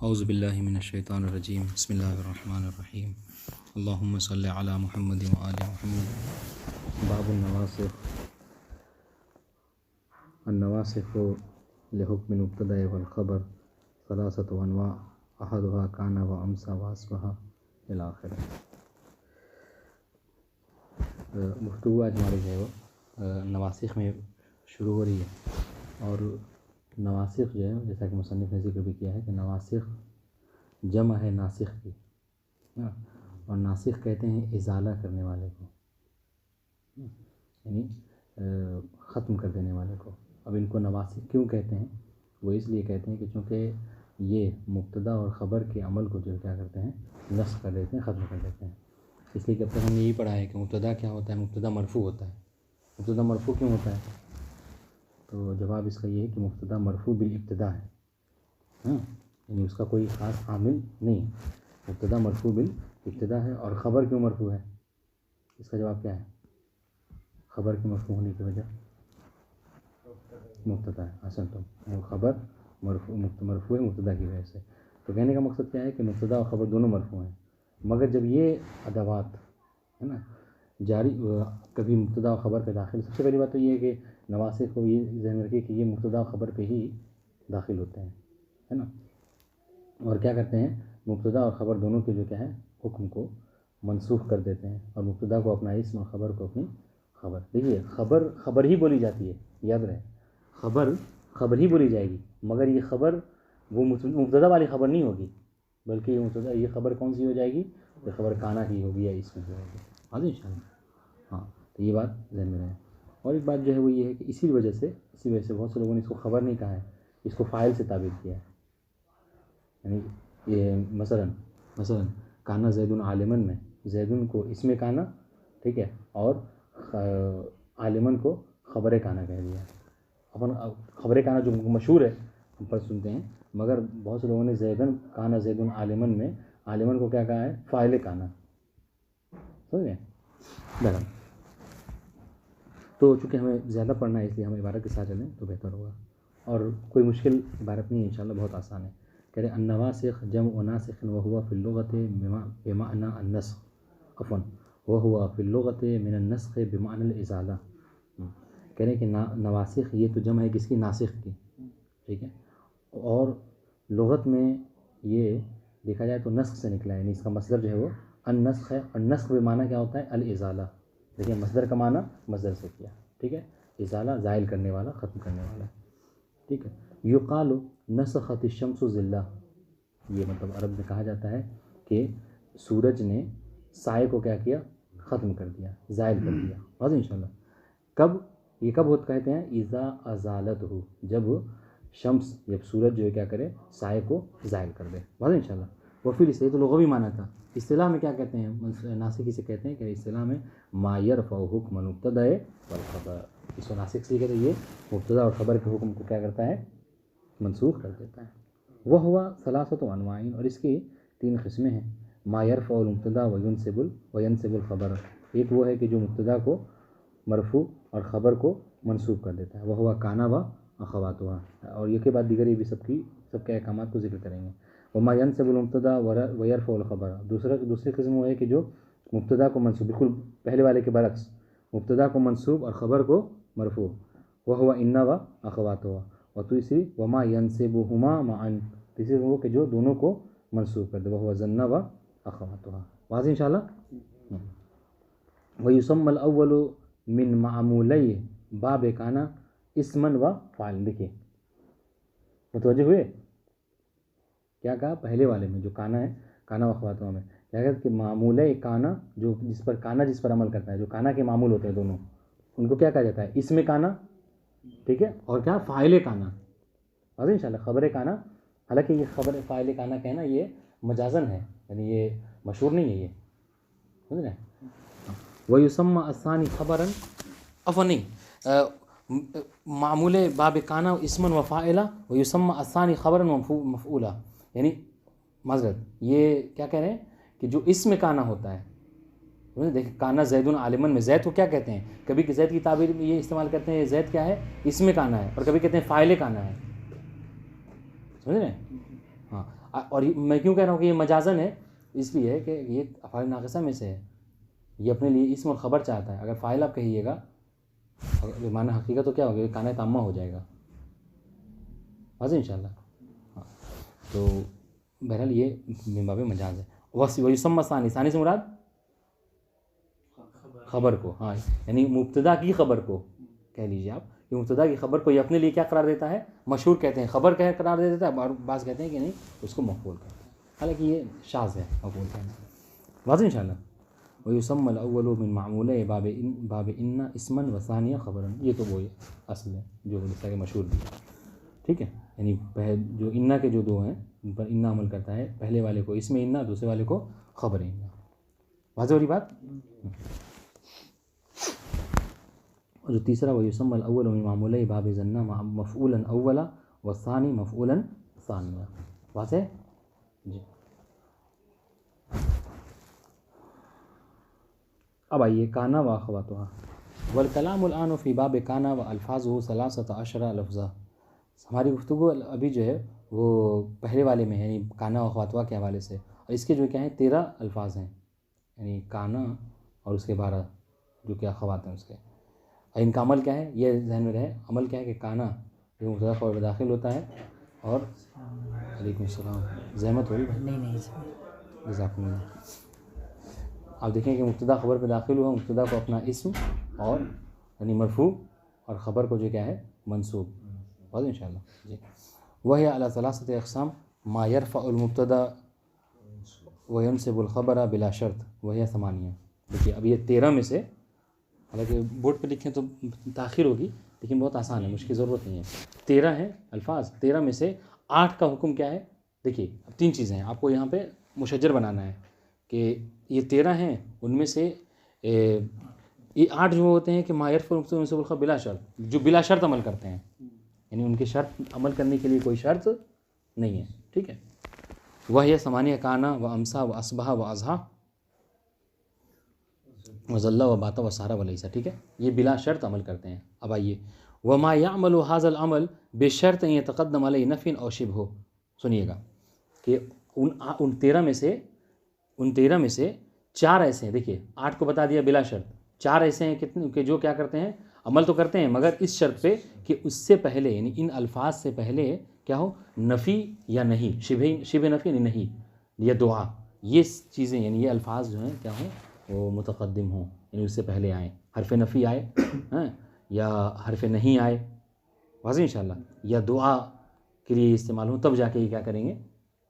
औज़ु बिल्लाहि मिनश्शैतानिर रजीम बिस्मिल्लाहिर रहमानिर रहीम अल्लाहुम्मा सल्लि अला मुहम्मद व आलि मुहम्मद। बाबुन नवासिख़। अन्नवासिख़ लिहुक्मिल मुब्तदा वल ख़बर सलासतु अनवा अहदुहा काना व अमसा व अस्बहा इला आखिर। गुफ्तगू आज हमारी जो है वो नवासिख़ में शुरू हो रही है। और नवासिख़ जो है जैसा कि मुसन्निफ़ ने ज़िक्र भी किया है कि नवासिख़ जमा है नासिख़ की, और नासिख़ कहते हैं इज़ाला करने वाले को, यानी ख़त्म कर देने वाले को। अब इनको नवासिख़ क्यों कहते हैं? वो इसलिए कहते हैं कि चूँकि ये मुब्तदा और ख़बर के अमल को जो क्या करते हैं, नस्ख़ कर देते हैं, ख़त्म कर देते हैं। इसलिए कि अब तक हमने यही पढ़ा है कि मुब्तदा क्या होता है, मुब्तदा मरफ़ू होता है। मुब्तदा मरफ़ू क्यों होता है? तो जवाब इसका ये है कि मुब्तदा मरफ़ू बिल इब्तिदा है, यानी उसका कोई ख़ास आमिल नहीं। मुब्तदा मरफ़ू बिल इब्तिदा है। और ख़बर क्यों मरफ़ू है? इसका जवाब क्या है? ख़बर के मरफ़ू होने की वजह मुब्तदा है। असल तो वो ख़बर मरफ़ू है मुब्तदा की वजह से। तो कहने का मकसद क्या है कि मुब्तदा और ख़बर दोनों मरफ़ू हैं, मगर जब ये अदावात है ना जारी कभी मुब्तदा और ख़बर पे दाखिल, सबसे पहली बात तो ये है कि नवासिख़ को ये ज़हन रखिए कि ये मुब्तदा और ख़बर पे ही दाखिल होते हैं, है ना। और क्या करते हैं, मुब्तदा और ख़बर दोनों के जो क्या है हुक्म को मनसूख़ कर देते हैं, और मुब्तदा को अपना इस्म और ख़बर को अपनी ख़बर। देखिए ख़बर ही बोली जाती है, याद रहे, ख़बर ही बोली जाएगी, मगर ये ख़बर वो मुब्तदा वाली ख़बर नहीं होगी, बल्कि ये ख़बर कौन सी हो जाएगी? ये ख़बर काना की होगी या इसमें की होगी। हाँ जी इंशाअल्लाह। हाँ, तो ये बात ध्यान में रहे। और एक बात जो है वो ये है कि इसी वजह से बहुत से लोगों ने इसको ख़बर नहीं कहा है, इसको फ़ाइल से ताबीर किया है। यानी ये मसलन काना ज़ैदुन आलिमन में ज़ैदुन को इसमें काना, ठीक है, और आलिमन को ख़बर काना कह दिया। अपन ख़बर काना जो मशहूर है हम पर सुनते हैं, मगर बहुत से लोगों ने काना ज़ैदुन आलिमन में आलिमन को क्या कहा है? फ़ाइल काना। समझ गए? बराबर। तो चूँकि हमें ज़्यादा पढ़ना है इसलिए हम इबारत के साथ चलें तो बेहतर होगा, और कोई मुश्किल इबारत नहीं है इंशाअल्लाह, बहुत आसान है। कह रहे अन्नवासिख़ जम्उ नासिख़ व हुवा फ़िल लुग़ति बिमाना अन्नस्ख़ अफ़वन व हुवा फ़िल लुग़ति मिन अन्नस्ख़ बिमाना अल-इज़ाला। कह रहे हैं कि नवासिख़ ये तो जम है किसकी? नासिख़ की, ठीक है, और लुग़त में ये देखा जाए तो नस्ख़ से निकला है, यानी इसका मसदर जो है वो अन्नस्ख़ है। और नस्ख़ बेमाना क्या होता है? अल-इज़ाला। देखिए मसदर का माना मसदर से किया, ठीक है, इज़ाला ज़ाइल करने वाला, ख़त्म करने वाला, ठीक है। युक़ालु नसख़त अश-शम्सु ज़िल्ला, ये मतलब अरब में कहा जाता है कि सूरज ने साए को क्या किया? ख़त्म कर दिया, ज़ाइल कर दिया। वाज़ेह इंशाअल्लाह। कब? ये कब होता कहते हैं? इज़ा अज़ालतहु, जब सूरज जो है क्या करे? साए को ज़ाइल कर दे। वाज़ेह इंशाअल्लाह। वो फिर इसे तो लुग़वी माना था। इस्तिलाह में क्या कहते हैं? नासिख़ी से कहते हैं कि इस्तिलाह में मा यरफ़उ हुक्मल मुब्तदा वल ख़बर। इसको नासिख़ से कहते हैं, ये मुब्तदा और ख़बर के हुक्म को क्या करता है? मनसूख़ कर देता है। वह हुआ सलासतु अनवाइन, और इसकी 3 किस्में हैं। मा यरफ़उल मुब्तदा व यनसिबुल ख़बर। एक वो है कि जो मुब्तदा को मरफ़ू और ख़बर को मनसूब कर देता है। वह हुआ काना व अख़वातुहा, और ये के बाद दीगर ये भी सबके अहकामात को ज़िक्र करेंगे। वमा यनसिबुल मुब्तदा व यरफ़उल ख़बर। दूसरी किस्म वो है कि जो मुब्तदा को मनसूब, बिल्कुल पहले वाले के बरक्स, मुब्तदा को मनसूब और ख़बर को मरफ़ू। वह हुआ इन्ना व अख़वातुहा। और तीसरी वमा यनसिबुहुमा मअन, तीसरी वो कि जो दोनों को मनसूब कर दे। वह हुआ ज़न्ना व अख़वातुहा। वाज़ेह इंशाअल्लाह। व युसम्मल अव्वलु मिन मामूलई बाब काना इस्मन व फ़ाइल। देखिए मुतवज्जे हुए? क्या कहा पहले वाले में? जो काना है, काना व अख़वातुहा में क्या कहते कि मामूल काना, जो जिस पर अमल करता है, जो काना के मामूल होते हैं दोनों, उनको क्या कहा जाता है? इसमें काना, ठीक है, और क्या? फ़ाइल काना। वाज़ेह इंशाअल्लाह। ख़बर काना, हालांकि ये ख़बर फ़ाइल काना कहना ये मजाजन है, यानी ये मशहूर नहीं है, ये समझ रहे। व युसम्मा असानी ख़बरन अफ़नी मामूल बाब काना इस्मन व फ़ाइला व युसम्मा असानी ख़बरन मफ़ऊला। यानी माज़रत, ये क्या कह रहे हैं कि जो इसमें काना होता है, देखिए काना ज़ैदुन आलिमन में ज़ैद को क्या कहते हैं? कभी ज़ैद की ताबीर में ये इस्तेमाल करते हैं ज़ैद क्या है? इसमें काना है, और कभी कहते हैं फ़ाइल काना है, समझ रहे हैं? हाँ, और मैं क्यों कह रहा हूँ कि ये मजाजन है, इसलिए है कि ये अफ़ाइल नाक़िसा में से है, ये अपने लिए इस्म और ख़बर चाहता है। अगर फ़ाइल आप कहिएगा माना हकीकत तो क्या होगा, काना ताम्मा हो जाएगा, वाज़ेह इंशाल्लाह। हाँ, तो बहरहाल ये मिन बाबे मजाज है। वही सानी, सानी से मुराद ख़बर को, हाँ यानी मुब्तदा की ख़बर को कह लीजिए आप, कि मुब्तदा की ख़बर को ये अपने लिए क्या करार देता है, मशहूर कहते हैं, ख़बर कह करार दे देता है, और बाज़ कहते हैं कि नहीं उसको मक़बूल करता है, हालांकि ये शाज़ है मक़बूल कहना। वाज़ेह इंशाल्लाह। वयुसम्मल अव्वलु मिन मामूले बाब इन्ना इस्मन व सानिया ख़बरन, ये तो वो असल है जो जैसा कि मशहूर भी है, ठीक है। यानी जो इन्ना के जो दो हैं उन पर इन्ना अमल करता है, पहले वाले को इसमें इन्ना, दूसरे वाले को ख़बर इन्ना। वाज़ेह वाली बात। और जो तीसरा वयुसम्मल अव्वलु मिन मामूले बाब ज़न्ना मफ़ऊलन अव्वला व सानी मफ़ऊलन सानिया। वाज़ेह जी। अब आइए काना व अख़वातुहा वल कलामुल आन फ़ी बाब काना व अल्फ़ाज़ुहु सलासता अशरा लफ़्ज़ा। हमारी गुफ्तगू अभी जो है वो पहले वाले में है, यानी काना व अख़वातुहा के हवाले से, और इसके जो क्या हैं 13 अल्फ़ाज़ हैं, यानी काना और उसके 12 जो क्या अख़वात हैं उसके। और इनका अमल क्या है ये ध्यान में रहे, अमल क्या है कि काना जो मुब्तदा ख़बर में दाखिल होता है, और वालेकुम सलाम ज़हमत हो रही नहीं जज़ाकुमुल्लाह। आप देखें कि मुब्तदा ख़बर पे दाखिल हुआ, मुब्तदा को अपना इस्म और यानी मरफ़ू, और ख़बर को जो क्या है मंसूब। वाज़ेह इंशाल्लाह जी। वह अला सलासत अक़साम मा यरफ़अुल मुब्तदा व यनसिबुल ख़बरा बिला शर्त वह समानिया। देखिए अब ये 13 में से, हालांकि बोर्ड पे लिखें तो ताख़िर होगी, लेकिन बहुत आसान है, मुश्किल ज़रूरत नहीं है। 13 हैं अल्फ़ाज़, 13 में से 8 का हुक्म क्या है। देखिए अब 3 चीज़ें हैं, आपको यहाँ पे मुशज्जर बनाना है कि ये 13 हैं, उनमें से ये 8 जो होते हैं कि मा यरफ़अुल मुब्तदा बिला शर्त, जो बिला शर्त अमल करते हैं, यानी उनके शर्त अमल करने के लिए कोई शर्त नहीं है, ठीक है। वह यह समानिया काना व अमसा व असबहा व अज़हा वज़ल्ला व बाता व सारा व लैसा, ठीक है, ये बिला शर्त अमल करते हैं। अब आइए व मा यामलु हाज़ल अमल बेशर्त यतक़द्दम अलैहि नफ़िन औ शिबहु। सुनिएगा कि उन 13 में से 4 ऐसे हैं, देखिए 8 को बता दिया बिला शर्त, 4 ऐसे हैं कितने कि जो क्या करते हैं, अमल तो करते हैं, मगर इस शर्त पे कि उससे पहले यानी इन अल्फाज से पहले क्या हो, नफ़ी या नहीं, शिबे नफ़ी यानी नहीं या दुआ, ये चीज़ें यानी ये अल्फाज जो हैं क्या हों वो मुतक़द्दिम हों, यानी उससे पहले आए, हरफ़ नफ़ी आए हैं या हरफ़ नहीं आए, वाज़ेह इंशाल्लाह, या दुआ के लिए इस्तेमाल हो, तब जाके ये क्या करेंगे,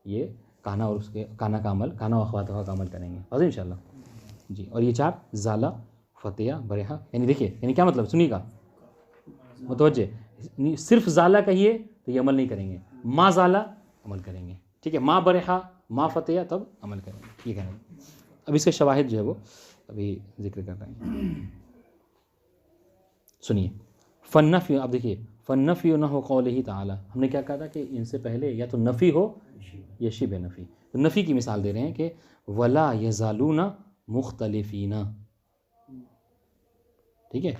ये काना और उसके काना का अमल, काना व अख़वातुहा का अमल करेंगे, वाज़ेह इंशाल्लाह जी। और ये 4 ज़ाला फ़तिया बरहा, यानी देखिए यानी क्या मतलब सुनिएगा मुतवज्जे, सिर्फ ज़ाला कहिए तो ये अमल नहीं करेंगे, मा ज़ाला अमल करेंगे, ठीक है, मा बरहा मा फ़तिया तब अमल करेंगे, ये कहना। अब इसके शवाहिद जो है वो अभी जिक्र कर रहे हैं, सुनिए। फ़न्नफ़ी, अब देखिए फ़न्नफ़ी नहु क़ौलिही ताला, हमने क्या कहा था कि इनसे पहले या तो नफ़ी हो या शिबे नफ़ी, तो नफ़ी की मिसाल दे रहे हैं कि वला यज़ालूना मुख्तलिफ़ीना, ठीक है,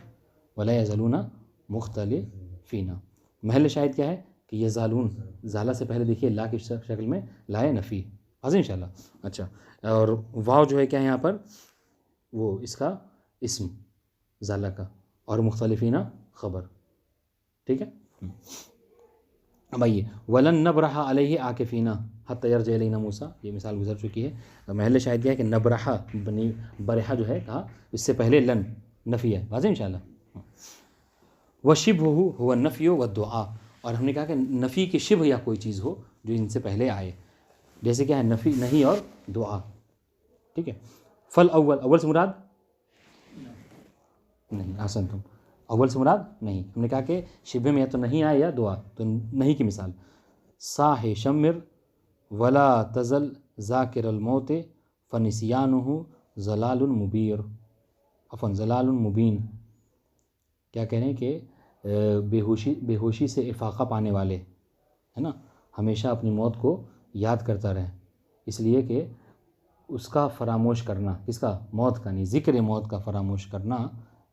वला यज़ालूना मुख्तलिफ़ीना, महल शाहिद क्या है कि यज़ालून, ज़ाला से पहले देखिए ला की शक्ल में लाए नफ़ी, वाज़ेह इंशाल्लाह। अच्छा, और वाव जो है क्या है यहाँ पर, वो इसका इस्म ज़ाला का, और मुख्तलिफ़ीना ख़बर, ठीक है। अब आइए वलन नबरहा अलैहि आकिफ़ीना हत्ता यरजिअ इलैना मूसा, ये मिसाल गुजर चुकी है। महल शाहिद क्या है कि नबरहा बनी बरहा जो है कहा, इससे पहले लन नफ़ी है, वाज़ेह इंशाल्लाह। व शिबहु हुवा नफ़्यु व दुआ, और हमने कहा कि नफ़ी की शिबह या कोई चीज़ हो जो इनसे पहले आए, जैसे क्या है नफ़ी नहीं और दुआ, ठीक है। फल अव्वल, अव्वल से मुराद नहीं, आसन तुम अव्वल से मुराद नहीं, हमने कहा कि शिबे में या तो नहीं आए या दुआ, तो नहीं की मिसाल साहे शमिर वला तज़ल ज़ाकिरल मौत फ़निसियानुहु ज़लालुन मुबीर, अफ़न ज़लालुन मुबीन, क्या कह रहे हैं कि बेहोशी से इफ़ाक़ा पाने वाले है ना, हमेशा अपनी मौत को याद करता रहे, इसलिए कि उसका फरामोश करना, किसका, मौत का नहीं, ज़िक्र मौत का फरामोश करना,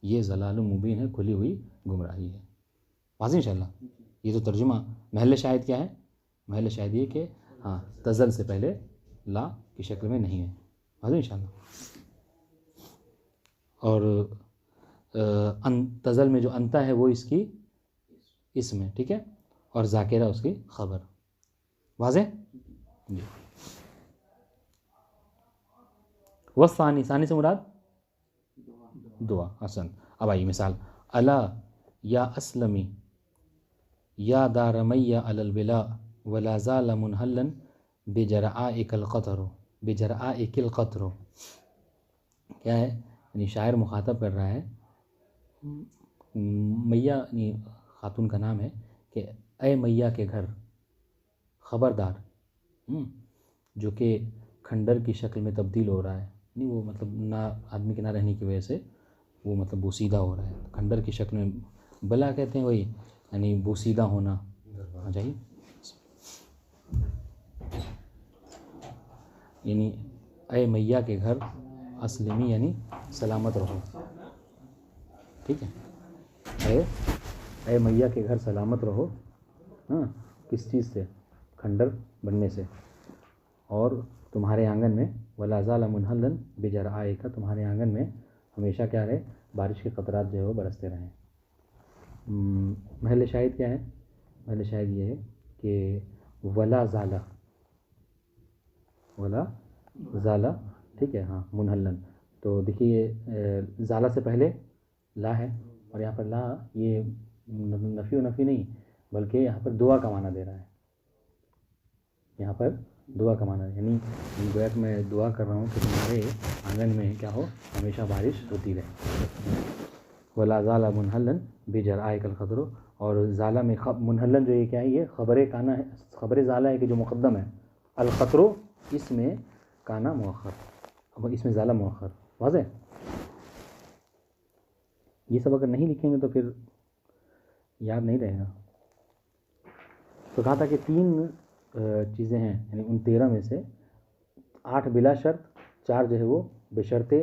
ये ज़लालुन मुबीन है, खुली हुई गुमराही है, वाज़ेह इंशाल्लाह। ये तो तर्जुमा, महल शाहिद क्या है, महल शाहिद ये कि हाँ, तज़ल से पहले ला की शक्ल में नहीं है, वाज़ेह इंशाअल्लाह। और तज़ल में जो अंता है वो इसकी इसमें, ठीक है, और ज़ाकिरा उसकी ख़बर, वाज़ेह जी। वस्सानी, सानी से मुराद दुआ, हसन। अब आइए मिसाल, अला या अस्लमी या दारमैया अलल बिला वला ज़ाल मुनहल्लन बेजरआइकल क़तरो, बेजरआइकिल क़तरो। क्या है, यानी शायर मुखातब कर रहा है मैया, यानी खातून का नाम है, कि ए मैया के घर, ख़बरदार, जो कि खंडर की शक्ल में तब्दील हो रहा है, नहीं वो मतलब ना आदमी के ना रहने की वजह से वो मतलब बोसीदा हो रहा है, खंडर की शक्ल में, बला कहते हैं वही, यानी बोसीदा होना। आ जाइए, यानी ए मैया के घर अस्लमी, यानी सलामत रहो, ठीक है, ए मैया के घर सलामत रहो। हाँ, किस चीज़ से, खंडर बनने से, और तुम्हारे आंगन में वला ज़ाल मुनहल्लन बेजरआइका, तुम्हारे आंगन में हमेशा क्या रहे, बारिश के क़तरात जो है वो बरसते रहें। महल शाहिद क्या है, महल शाहिद ये है कि वला ज़ाला, वला ज़ाला, ठीक है, हाँ, मुनहल्लन। तो देखिए ज़ाला से पहले ला है, और यहाँ पर ला ये नफ़ी व नफ़ी नहीं, बल्कि यहाँ पर दुआ का माना दे रहा है, यहाँ पर दुआ का माना है, यानी गोया कि मैं दुआ कर रहा हूँ कि तुम्हारे आंगन में क्या हो, हमेशा बारिश होती रहे। वला ज़ाला मुनहल्लन बेजरआइकल क़तरो, और ज़ाला में मुनहल्लन जो ये क्या है, ये ख़बर काना है, ख़बर ज़ाला है कि जो मुक़द्दम है, अल क़तरो इसमें काना मुअख़्ख़र, अब इसमें ज़ाला मुअख़्ख़र, वाज़ेह। ये सब अगर नहीं लिखेंगे तो फिर याद नहीं रहेगा। तो कहा था कि 3 चीज़ें हैं, यानी उन 13 में से 8 बिला शर्त, 4 जो है वो बेशर्ते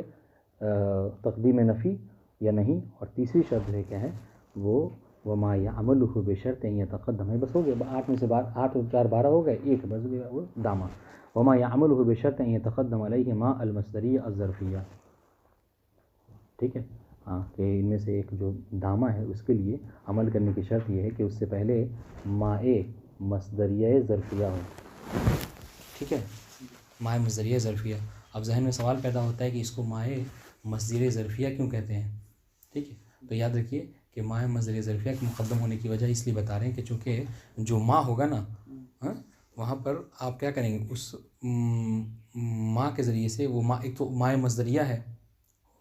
तक़दीम नफ़ी या नहीं, और तीसरी शर्त जो है क्या है वो वमा यअमलुहु बेशर्ते यतक़द्दम है। बस हो गया, 8 में से 8 और 4 12 हो गए, एक बस गया वो दामा, वमा यअमलुहु बेशर्ते यतक़द्दम अलैहि मा अल मस्दरिया अज़्ज़रफ़िया, ठीक है, हाँ, कि इनमें से एक जो दामा है उसके लिए अमल करने की शर्त यह है कि उससे पहले माए मस्दरिया ज़रफ़िया हो, ठीक है, माए मस्दरिया ज़रफ़िया। अब जहन में सवाल पैदा होता है कि इसको माए मस्दरिया ज़रफ़िया क्यों कहते हैं, ठीक है, तो याद रखिए कि माए मस्दरिया ज़रफ़िया के मुक़द्दम होने की वजह इसलिए बता रहे हैं कि चूँकि जो माँ होगा ना, हाँ, वहाँ पर आप क्या करेंगे, उस माँ के ज़रिए से, वो माँ एक तो माए मस्दरिया है,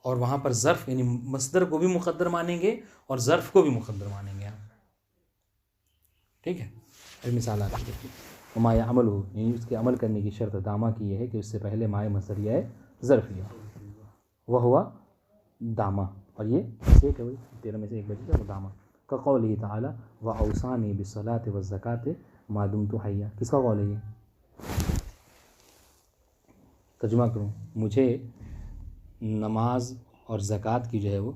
और वहाँ पर ज़र्फ़ यानी मस्दर को भी मुक़द्दर मानेंगे और ज़र्फ़ को भी मुक़द्दर मानेंगे आप, ठीक है। अब मिसाल आप देखिए, माया अमल हो, यानी उसके अमल करने की शर्त दामा की यह है कि उससे पहले माए मस्दरिया है ज़र्फ़िया, वह हुआ दामा, और ये से क्या हुई 13 में से एक बचेगा, वो दामा का क़ौलिही ताला व औसानी बिस्सलाति वज़्ज़काति मा दुम्तु हय्या। किसका कौल है ये, तर्जुमा करूँ, मुझे नमाज और ज़कात की जो है वो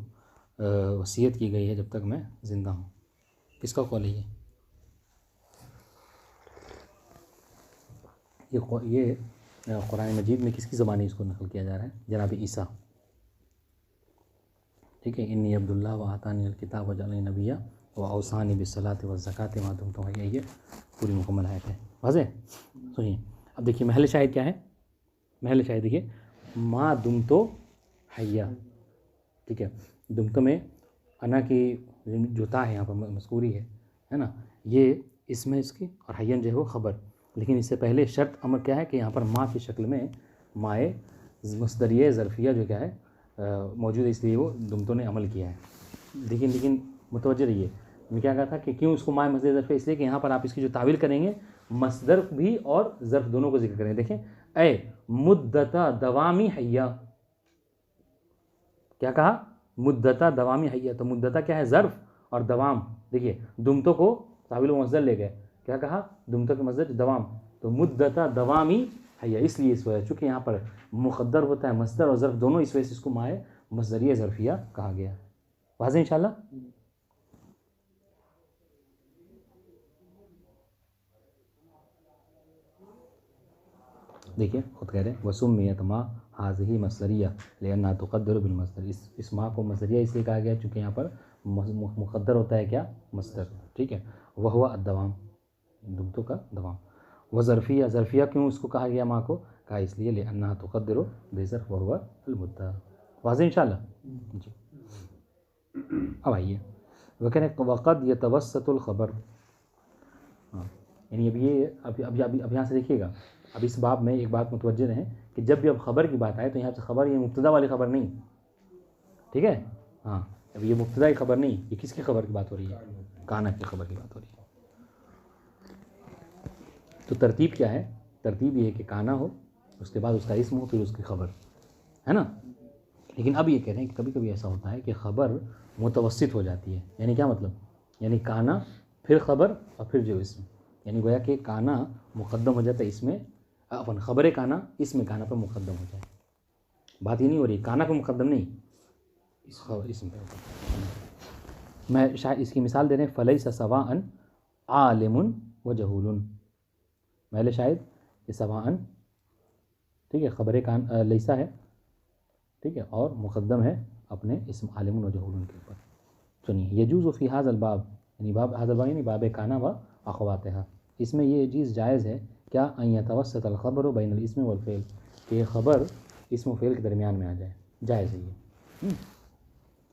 वसीयत की गई है जब तक मैं ज़िंदा हूँ। किसका कौल है ये कुरान मजीद में किसकी ज़बानी इसको नक़ल किया जा रहा है, जनाब ईसा, ठीक है, इन्नी अब्दुल्लाह व आतानी अल किताब व जअलनी नबिय्या व औसानी बिस्सलाति व ज़काति मा दुम्तु हय्या, ये पूरी मुकम्मल आयत है, वाज़ेह। सुनिए, अब देखिए महल शाहिद क्या है, महल शाहिद देखिए मा दुम्तु हय्या, ठीक है, दुम्तु में अना की जो ता है यहाँ पर मज़कूरी है ना, ये इसमें इसकी, और हय्यन जो है वो ख़बर, लेकिन इससे पहले शर्त अमर क्या है कि यहाँ पर माँ की शक्ल में माए मस्दरिया ज़रफ़िया जो क्या है मौजूद है, इसलिए वो दुम्तों ने अमल किया है। लेकिन मुतवज्जह रहिए, मैं क्या कहा था कि क्यों उसको माए मस्दरिया ज़रफ़िया, इसलिए कि यहाँ पर आप इसकी जो तावील करेंगे मस्दर भी और ज़र्फ़ दोनों को जिक्र करें। देखें, ए मुद्दता दवामी हय्या, क्या कहा, मुद्दता दवामी हय्या, तो मुद्दता क्या है, ज़र्फ़, और दवाम, देखिए दुम्तों को तावील व मस्दर ले गए, क्या कहा, दुम्तों के मस्दर दवाम, तो मुद्दता दवामी हय्या, इसलिए इस वजह चूँकि यहाँ पर मुक़द्दर होता है मस्दर और ज़र्फ़ दोनों, इस वजह से इसको माए मस्दरिया ज़रफ़िया कहा गया। वाज़ेह इंशाअल्लाह। देखिए खुद कह रहे हैं वसुम्मियत मा हाज़िही मसदरिया लिअन्नहा तुक़द्दरु बिल मसदर। इस माँ को मसदरिया इसलिए कहा गया चूँकि यहाँ पर मुक़द्दर होता है क्या, मसदर, ठीक है। वह हुआ अद्दवाम, दुग्धों का दवाम। वह ज़रफ़िया, ज़रफ़िया क्यों उसको कहा गया माँ को, कहा इसलिए लिअन्नहा तुक़द्दरु बिज़र्फ़ वह हुआ अल-मुद्दा। वाज़ेह इंशाअल्लाह जी। अब आइए वह कह रहे हैं वक़द यतवस्सतुल ख़बर। हाँ, यानी अब यहाँ से देखिएगा, अब इस बाब में एक बात मुतवज्जे रहें कि जब भी अब ख़बर की बात आए तो यहाँ से ख़बर ये मुब्तदा वाली ख़बर नहीं, ठीक है। हाँ, अब ये मुब्तदा की ख़बर नहीं, ये किसकी ख़बर की बात हो रही है, काना की ख़बर की बात हो रही है। तो तरतीब क्या है, तरतीब ये है कि काना हो, उसके बाद उसका इस्म हो, फिर उसकी ख़बर, है ना। लेकिन अब ये कह रहे हैं कि कभी कभी ऐसा होता है कि ख़बर मुतवस्सित हो जाती है। यानी क्या मतलब, यानी काना फिर ख़बर और फिर जो इस्म, यानी गोया कि काना मुक़द्दम हो जाता है इसमें, अपन ख़बर काना इसमें काना पर मुक़द्दम हो जाए। बात ये नहीं हो रही काना पर मुक़द्दम नहीं, इसम पर। मैं शायद इसकी मिसाल दे रहे हैं, फ़लैसा सवाअन आलिमुन व जहूलुन। पहले शायद ये सवाअन, ठीक है, ख़बर कान लैसा है, ठीक है, और मुक़द्दम है अपने इसम आलिमुन व जहूलुन के ऊपर। सुनिए, यजूज़ु फ़ी हाज़ल बाब, यानी बाब हाज़ल बाब यानी बाब काना व अख़वातिहा, इसमें ये चीज़ जायज़ है क्या, अन यतवस्सतल ख़बरु बैनल इस्मि वल फ़िअल, कि ये ख़बर इस्म व फ़िअल के दरमियान में आ जाए, जायज़ है ये।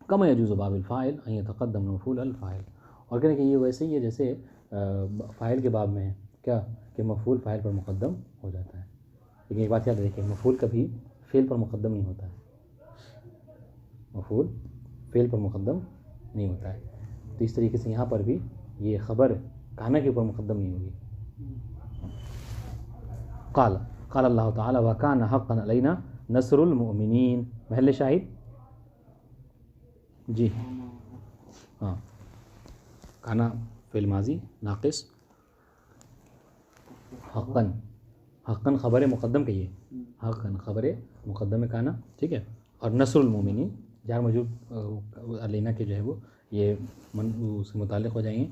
कमा यजूज़ु बाबिल फ़ाइल अन यतक़द्दम मफ़ूल अल फ़ाइल, और कहने कि ये वैसे ही है जैसे फ़ाइल के बाब में है क्या, कि मफ़ूल फ़ाइल पर मुक़द्दम हो जाता है। लेकिन एक बात याद रखिए, मफ़ूल कभी फ़ेल पर मुक़द्दम नहीं होता है, मफ़ूल फ़ेल पर मुक़द्दम नहीं होता है। तो इस तरीके से यहाँ पर भी ये ख़बर काना के ऊपर मुक़द्दम नहीं होगी। क़ाल अल्लाह ताला व कान हक़्क़न अलैना नस्रुल मुमिनीन, महल शाहिद जी। हाँ, काना फ़िल माज़ी नाक़िस, हक़्क़न, हक़्क़न ख़बर मुक़द्दम कहिए, हक़्क़न ख़बर मुक़द्दम काना, ठीक है। और नस्रुल मुमिनीन जार मौजूद अलैना के जो है वो ये उसके मुतालिक हो जाएंगे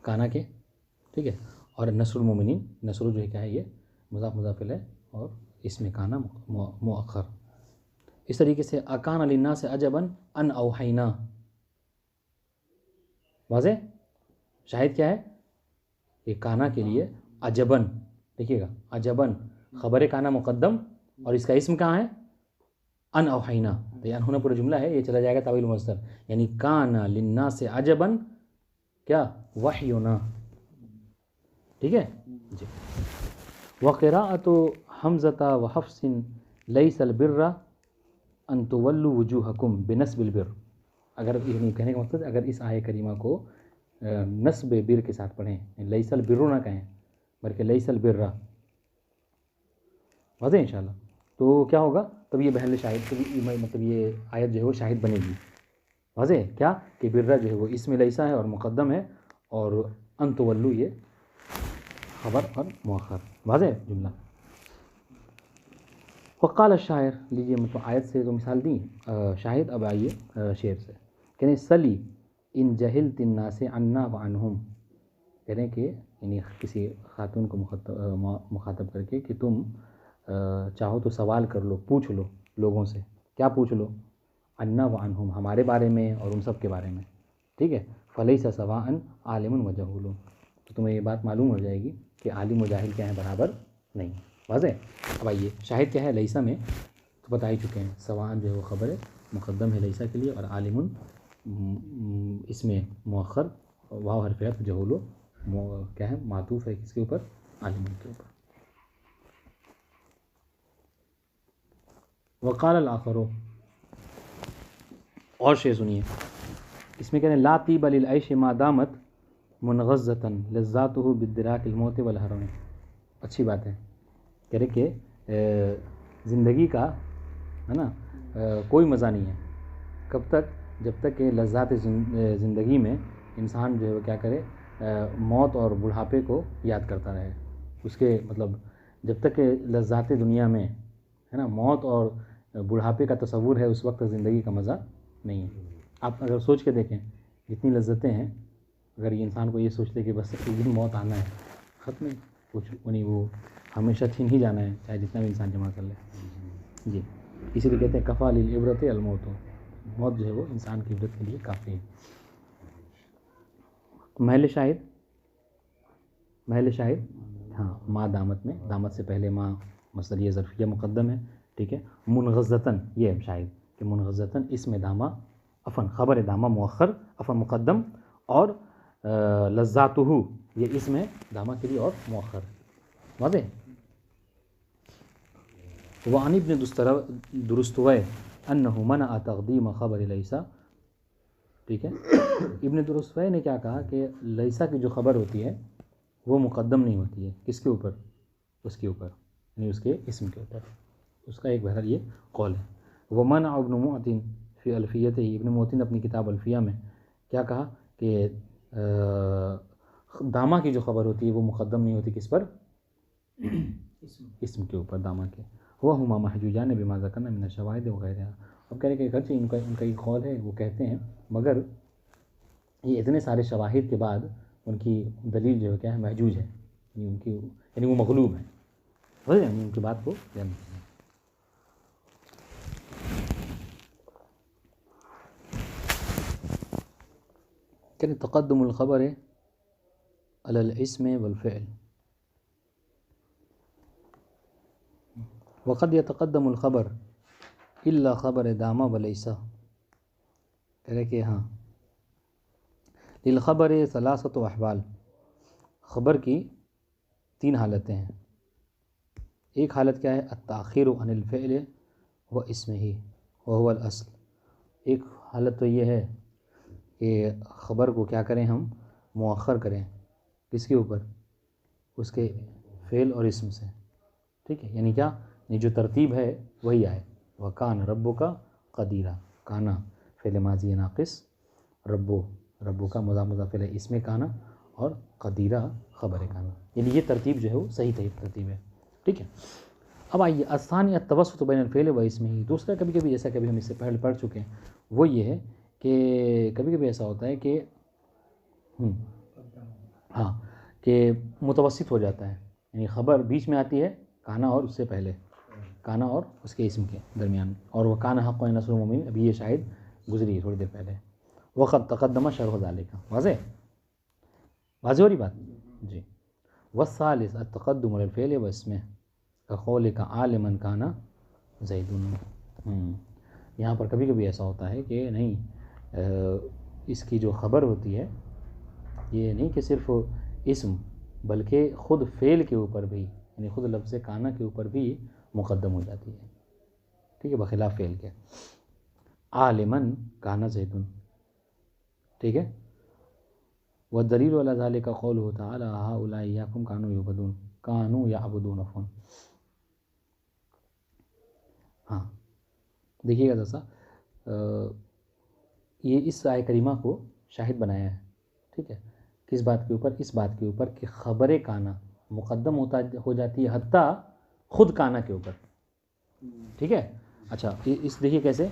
काना के, ठीक है। और नस्रुल मुमिनीन, नस्रुल जो है क्या है, ये मुज़ाफ़ मुज़ाफ़िल है और इसमें काना मुअख़्ख़र। इस तरीके से अकान लिन्नास अजबन अन औहैना, वाज़ेह शाहिद क्या है, ये काना के लिए अजबन, देखिएगा अजबन ख़बर काना मुक़द्दम और इसका इस्म कहाँ है, अन औहैना। तो अन होना पूरा जुमला है, ये चला जाएगा तावील मस्दर, यानी काना लिन्नास अजबन क्या, वह्युना, ठीक है जी। व क़िराअतु हमज़ता व हफ़्सिन लैसल बिर्रा अन तुवल्लु वुजूहकुम बिनस्बिल बिर। अगर यानी कहने का मकसद, अगर इस आय करीमा को नस्ब बिर के साथ पढ़ें, लैसल बिर्रु ना कहें बल्कि लैसल बिर्रा, वाज़ेह इंशाअल्लाह, तो क्या होगा, तब ये महल शाहिद, तो मतलब ये आयत जो है वो शाहिद बनेगी। वाज़ेह क्या कि बिर्रा जो है वो इसमें लैसा है और मुक़द्दम है, और अन तुवल्लु ये ख़बर और मुअख़्ख़र, वाज़ेह जुमला। फ़क़ाल शायर, लीजिए मतलब आयत से तो मिसाल दी, शाहिद अब आइए शेर से। कहने सली इन जहिल तिन्ना से अन्ना व अनहुम, कह रहे हैं कि यानी किसी खातून को मुखातब करके कि तुम चाहो तो सवाल कर लो, पूछ लो लोगों से, क्या पूछ लो, अन्ना व अनहुम, हमारे बारे में और उन सब के बारे में, ठीक है। फ़लैसा सवाअन आलिमुन व जहूलुन, तो तुम्हें ये बात मालूम हो जाएगी कि आलिम व जाहिल क्या है, बराबर नहीं, वाज़ेह। अब आइए शाहिद क्या है, लैसा में तो बता ही चुके हैं, सवाअन जो है वो ख़बर है मुक़द्दम है लैसा के लिए, और आलिमुन इसमें मुअख़्ख़र, वाव हर्फ़ अतफ़, जहूलु क्या है, मातूफ़ है किसके ऊपर, आलिमुन के ऊपर। वक़ाल अल-आख़रू, और शेर सुनिए, इसमें कह रहे हैं ला तीब लिल ऐश मा दामत मुनग़ज़्ज़तन लज़्ज़ातुहु बिद्दिराकिल मौत वल हरम। अच्छी बात है, कह रहे कि ज़िंदगी का है ना कोई मज़ा नहीं है, कब तक, जब तक कि लज़्ज़ात ज़िंदगी में इंसान जो है वो क्या करे, मौत और बुढ़ापे को याद करता रहे। उसके मतलब जब तक कि लज़्ज़ात दुनिया में है ना मौत और बुढ़ापे का तसव्वुर है, उस वक्त ज़िंदगी का मज़ा नहीं है। आप अगर सोच के देखें जितनी लज़्ज़तें हैं, अगर ये इंसान को ये सोचते कि बस एक दिन मौत आना है, ख़त्म है, कुछ नहीं, वो हमेशा छिन ही जाना है, चाहे जितना भी इंसान जमा कर ले। जी, इसीलिए कहते हैं कफ़ा लिल इब्रत अल मौत, मौत जो है वो इंसान की इब्रत के लिए काफ़ी है। महल शाहिद हाँ, मा दामत में, दामत से पहले मा मसदरिया ज़र्फ़िया मुक़द्दम है, ठीक है। मुनग़ज़तन ये है शाहिद कि मुनग़ज़तन इसमें दामा अफ़न, ख़बर दामा मुअख़्ख़र अफ़न मुक़द्दम, और लज़्ज़ातुहु ये इसमें दामा के लिए और मुअख़्ख़र। वाज़ेह। वअन इब्न दुरुस्तवै अन्नहु मनअ तक़दीम ख़बर लैसा, ठीक है। इब्न दुरुस्तवै ने क्या कहा कि लैसा की जो ख़बर होती है वो मुक़द्दम नहीं होती है, किसके ऊपर? उसके ऊपर, यानी उसके इस्म के ऊपर। उसका एक बहरहाल ये कौल है। वमनअ इब्न मुअतिन फ़ी अल्फ़ियतिही, इब्न मुअतिन अपनी किताब अल्फ़िया में क्या कहा कि दामा की जो ख़बर होती है वो मुक़द्दम नहीं होती, किस पर? इस्म के ऊपर, दामा के। हुआ हुमा महजूजान बिमा ज़करना मिन शवाहिद वग़ैरहा। अब कह रहे कि अगरचे उनका ये कौल है, वो कहते हैं, मगर ये इतने सारे शवाहिद के बाद उनकी दलील जो है क्या है? महजूज है, यानी वो मग़लूब है, समझ रहे हैं? उनकी बात को ध्यान रखिए। कहते तक़द्दुमुल ख़बर अलल इस्म वल फ़िअल, वक़द यतक़द्दमुल ख़बर इल्ला ख़बर दामा व लैसा। कह रहे कि हाँ, लिल ख़बर सलासतु अहवाल, ख़बर की 3 हालतें हैं। एक हालत क्या है? अत्ताख़ीरु अनिल फ़िअल व इस्मिही व हुवा अल अस्ल। एक हालत तो ये है कि ख़बर को क्या करें हम? मुअख़्ख़र करें, किसके ऊपर? उसके फ़ेल और इस्म से, ठीक है। यानी क्या? ये जो तरतीब है वही आए। व कान रब्बुका क़दीरा, काना फ़ेल माज़ी नाक़िस, रब्बु का मुज़ाफ़ फ़ेल इसमें काना, और क़दीरा ख़बर काना, यानी ये तरतीब जो है वो सही तरतीब है, ठीक है। अब आइए आसानी अतवसुत बैन अल फ़ेल व इसमिही। दूसरा कभी कभी, जैसा कभी हम इससे पहले पढ़ चुके हैं, वो ये है कि कभी कभी ऐसा होता है कि हाँ, कि मुतवस्सित हो जाता है, यानी ख़बर बीच में आती है काना और उससे पहले, काना और उसके इस्म के दरमियान, और वह काना हक़्क़न नस्रुल मुमिन, अभी ये शायद गुजरी है थोड़ी देर पहले। वक़द तक़द्दम शरह ज़ालिका, वाज़ेह हो रही बात जी। वस्सालिस अत्तक़द्दुम अलल फ़िअल व इस्मिही कक़ौलिका आलिमन काना ज़ैदुन। यहाँ पर कभी कभी ऐसा होता है कि नहीं, इसकी जो ख़बर होती है ये नहीं कि सिर्फ़ इस्म, बल्कि ख़ुद फ़ेल के ऊपर भी, यानी ख़ुद लफ्ज़ काना के ऊपर भी मुक़द्दम हो जाती है, ठीक है, बख़िलाफ़ फ़ेल के। आलिमन काना ज़ैदुन, ठीक है। व दलील अला ज़ालिका क़ौलुहु तआला हाउलाइ इय्याकुम कानू यअबुदून फ़ोन। हाँ, देखिएगा जैसा ये इस आय करीमा को शाहिद बनाया है, ठीक है। किस बात के ऊपर? इस बात के ऊपर कि ख़बर काना मुक़द्दम हो जाती है हत्ता ख़ुद काना के ऊपर, ठीक है। अच्छा, इस देखिए कैसे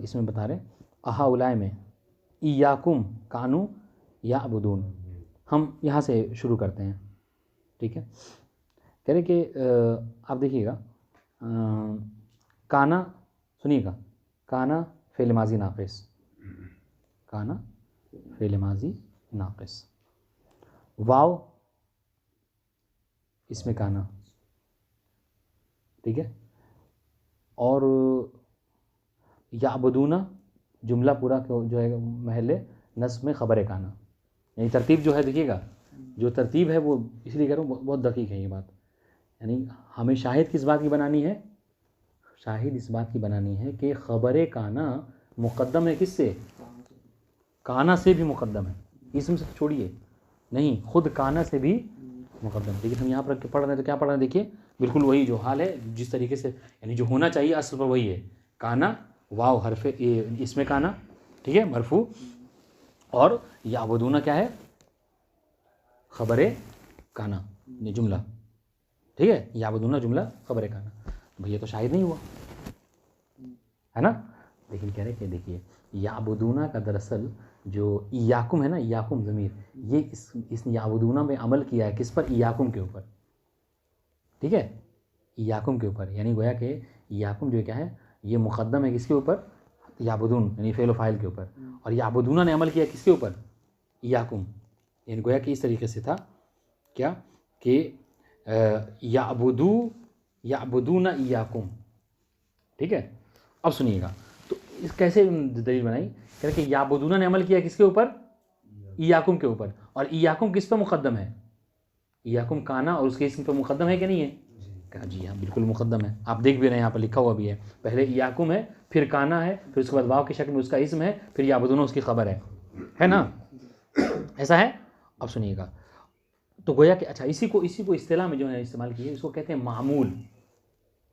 इसमें बता रहे अहाउलाए में इय्याकुम कानू यअबुदून, हम यहाँ से शुरू करते हैं, ठीक है। कह रहे कि आप देखिएगा काना, सुनिएगा, काना फ़ेल माज़ी नाक़िस, काना फ़ेल माज़ी नाक़िस, वाव इसमें काना, ठीक है, और याबुदूना जुमला पूरा जो है महल नस्ब में ख़बर काना, यानी तरतीब जो है देखिएगा, जो तरतीब है वो इसलिए कह रहा हूँ बहुत दक़ीक़ है ये बात। यानी हमें शाहिद किस बात की बनानी है? शाहिद इस बात की बनानी है कि ख़बर काना मुक़द्दम है किससे? काना से भी मुक़द्दम है, इसम से छोड़िए, नहीं, ख़ुद काना से भी मुक़द्दम। लेकिन हम यहाँ पर पढ़ रहे हैं तो क्या पढ़ रहे हैं? देखिए बिल्कुल वही जो हाल है, जिस तरीके से, यानी जो होना चाहिए असल पर वही है। काना वाव हरफ़े इसमें काना, ठीक है, मरफू, और याबुदूना क्या है? ख़बर काना जुमला, ठीक है, याबुदूना जुमला ख़बर काना। भैया तो शाहिद नहीं हुआ है ना। लेकिन कह रहे कि देखिए याबुदूना का दरअसल जो इय्याकुम है ना, इय्याकुम ज़मीर, ये इस याबुदूना में अमल किया है किस पर? इय्याकुम के ऊपर, ठीक है, इयाकुम के ऊपर, यानी गोया कि इयाकुम जो क्या है ये मुक़द्दम है किसके ऊपर, याबुदून यानी फ़ेल व फ़ाइल के ऊपर, और याबुदूना ने अमल किया किसके ऊपर, इयाकुम, यानी गोया कि इस तरीके से था क्या कि याबुदूना इयाकुम। ठीक है, अब सुनिएगा तो इस कैसे दलील बनाई, कह रहे कि याबुदूना ने अमल किया किसके ऊपर, इयाकुम के ऊपर, और इयाकुम किस पर मुक़द्दम है, इयाकुम काना और उसके इसम पर मुक़द्दम है कि नहीं है, कहा जी हाँ बिल्कुल मुक़द्दम है, आप देख भी रहे हैं यहाँ पर लिखा हुआ भी है, पहले इयाकुम है, फिर काना है, फिर उसके बाद वाव की शक्ल में उसका इसम है, फिर याबुदूना उसकी खबर है ना, ऐसा है। अब सुनिएगा तो गोया कि अच्छा इसी को इस्तिलाह में जो है इस्तेमाल किए, इसको कहते हैं मामूल।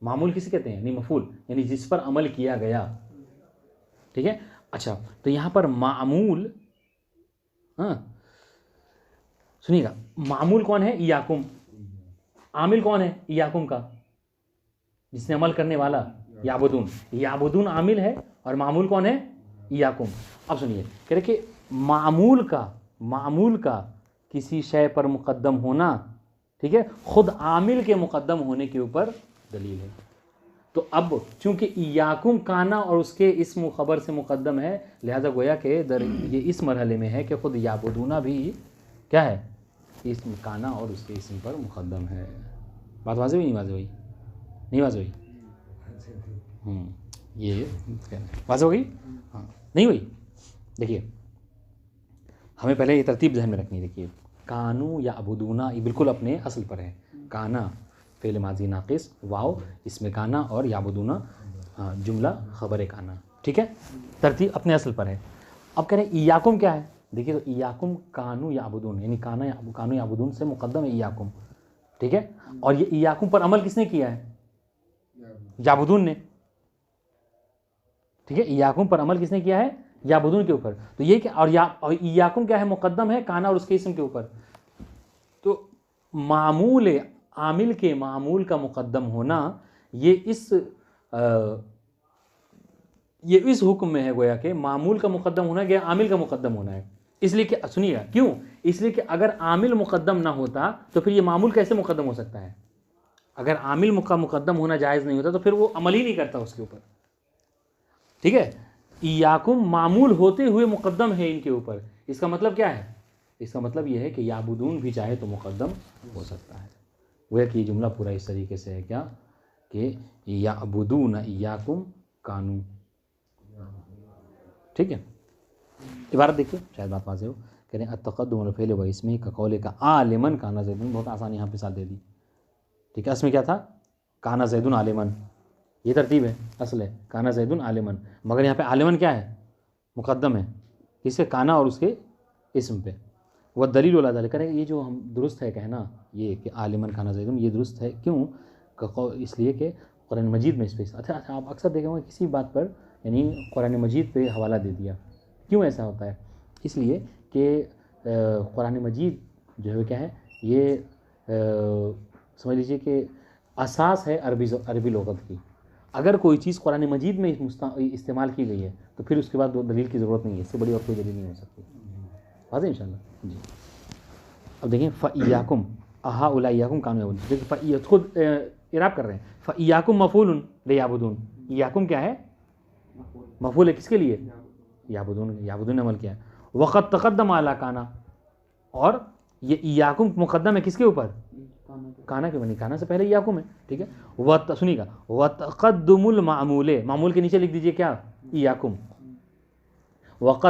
मामूल किसे कहते हैं, यानी मफूल, यानी जिस पर अमल किया गया। ठीक है, अच्छा तो यहाँ पर मामूल, हाँ सुनिएगा, मामूल कौन है, इयाकुम, आमिल कौन है इयाकुम का, जिसने अमल करने वाला, याबुदून, याबुदून आमिल है और मामूल कौन है, इयाकुम। अब सुनिए कह रहे कि मामूल का किसी शय पर मुक़द्दम होना, ठीक है, खुद आमिल के मुक़द्दम होने के ऊपर दलील है। तो अब चूंकि इयाकुम काना और उसके इस्म खबर से मुक़द्दम है, लिहाजा गोया के ये इस मरहले में है कि खुद याबुदूना भी क्या है, इस्म काना और उसके इस्म पर मुक़द्दम है। बात वाज़ेह हुई, नहीं वाज़ेह हुई, नहीं वाज़ेह हुई, ये वाज़ेह हो गई, हाँ नहीं हुई। देखिए हमें पहले ये तरतीब ज़हन में रखनी है। देखिए कानू या अबुदूना ये बिल्कुल अपने असल पर है, काना फ़ेल माजी नाक़िस, वाव इसमें काना, और याबुदूना जुमला ख़बर काना। ठीक है, तरतीब अपने असल पर है। अब कह रहे हैं इयाकुम क्या है, देखिए तो इयाकुम कानू याबुदून, यानी कानू याबुदून से मुक़द्दम है इयाकुम। ठीक है, और ये इयाकुम पर अमल किसने किया है, याबुदून ने। ठीक है, इयाकुम पर अमल किसने किया है, याबुदून के ऊपर। तो ये क्या, और इयाकुम क्या है, मुक़द्दम है काना और उसके इसम के ऊपर। तो मामूल आमिल के मामूल का मुक़द्दम होना ये इस हुक्म में है, गोया कि मामूल का मुक़द्दम होना गया आमिल का मुक़द्दम होना है। इसलिए कि सुनिएगा क्यों, इसलिए कि अगर आमिल मुक़द्दम ना होता तो फिर ये मामूल कैसे मुक़द्दम हो सकता है। अगर आमिल का मुक़द्दम होना जायज़ नहीं होता तो फिर वो अमल ही नहीं करता उसके ऊपर। ठीक है, इयाकुम मामूल होते हुए मुक़द्दम है इनके ऊपर। इसका मतलब क्या है, इसका मतलब यह है कि याबुदून भी चाहे तो मुक़द्दम हो सकता है। वह कि जुमला पूरा इस तरीके से है क्या कि याबुदून इयाकुम कानू। ठीक है, इबारत देखिए शायद बात वाज़ेह हो। कह रहे हैं अत्तक़द्दुम वल फ़िअल व इस्मिही का कौले का आलिमन काना ज़ैदुन, बहुत आसान यहाँ पे साथ दे दी। ठीक है, इसमें क्या था, काना ज़ैदुन आलिमन, ये तरतीब है, असल है काना ज़ैदुन आलिमन, मगर यहाँ पे आलिमन क्या है, मुक़द्दम है किसके, काना और उसके इस्म पे। वह दलील वाला दलील करें, ये जो हम दुरुस्त है कहना ये कि आलिमन काना ज़ैदुन, ये दुरुस्त है क्यों, इसलिए कि कुरान मजीद में इस पर अच्छा आप अक्सर देखे होंगे किसी बात पर यानी कुरान मजीद पे हवाला दे दिया। क्यों ऐसा होता है, इसलिए कि कुरान मजीद जो है क्या है, ये समझ लीजिए कि असास है अरबी लुग़त की। अगर कोई चीज़ कुरान मजीद में इस्तेमाल की गई है तो फिर उसके बाद दलील की ज़रूरत नहीं है, इससे बड़ी और कोई दलील नहीं हो सकती। वाज़ेह इंशाअल्लाह जी। अब देखें फ़इयाकुम अहाउलाइयाकुम कानू याबुदून, देखिए खुद इराब कर रहे हैं, फ़इयाकुम मफ़ूलुन लियाबुदून, इयाकुम क्या है, मफ़ूल है किसके लिए, याबुदून ने अमल किया। वक़द तक़द्दम अला काना, और ये इयाकुम मुक़द्दम है किसके ऊपर, काना के बनी, काना से पहले इयाकुम है। ठीक है, वह सुनिएगा वह तक़द्दुमुल मामूले, मामूल के नीचे लिख दीजिए क्या, इयाकुम। वह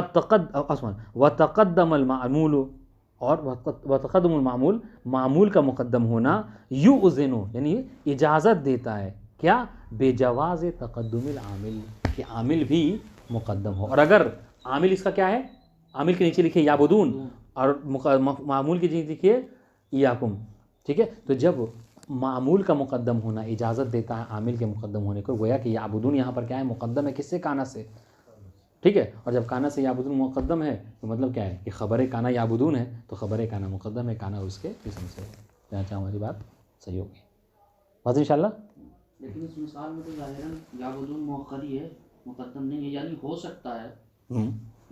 तक़द्दमल मामूल, और वह तक़द्दुमुल मामूल, मामूल का मुक़द्दम होना युज़िनु यानी इजाज़त देता है क्या, बेजवाज़ तक़द्दुमिल आमिल, कि आमिल भी मुक़द्दम हो। और अगर आमिल इसका क्या है, आमिल के नीचे लिखिए याबुदून और मामूल के नीचे लिखिए इयाकुम। ठीक है, तो जब मामूल का मुक़द्दम होना इजाज़त देता है आमिल के मुक़द्दम होने को, गोया कि याबुदून यहाँ पर क्या है, मुक़द्दम है किससे, काना से। ठीक है, और जब काना से याबुदून मुक़द्दम है तो मतलब क्या है कि ख़बर काना याबुदून है, तो ख़बर काना मुक़द्दम है, काना उसके इसम से। चाहे हमारी बात सही होगी, बस इंशाअल्लाह। लेकिन इस मिसाल में तो ज़ाहिरन याबुदून मुअक्खर ही है, मुक़द्दम नहीं है, यानी हो सकता है